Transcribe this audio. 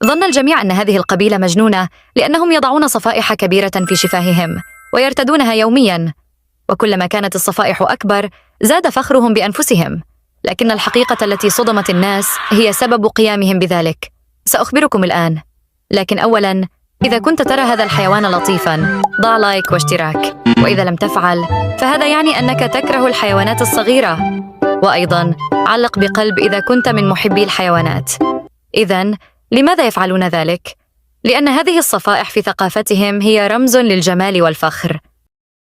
ظن الجميع أن هذه القبيلة مجنونة لأنهم يضعون صفائح كبيرة في شفاههم ويرتدونها يومياً، وكلما كانت الصفائح أكبر زاد فخرهم بأنفسهم. لكن الحقيقة التي صدمت الناس هي سبب قيامهم بذلك. سأخبركم الآن، لكن أولاً، إذا كنت ترى هذا الحيوان لطيفاً، ضع لايك واشتراك، وإذا لم تفعل فهذا يعني أنك تكره الحيوانات الصغيرة. وأيضاً علق بقلب إذا كنت من محبي الحيوانات. إذن لماذا يفعلون ذلك؟ لأن هذه الصفائح في ثقافتهم هي رمز للجمال والفخر.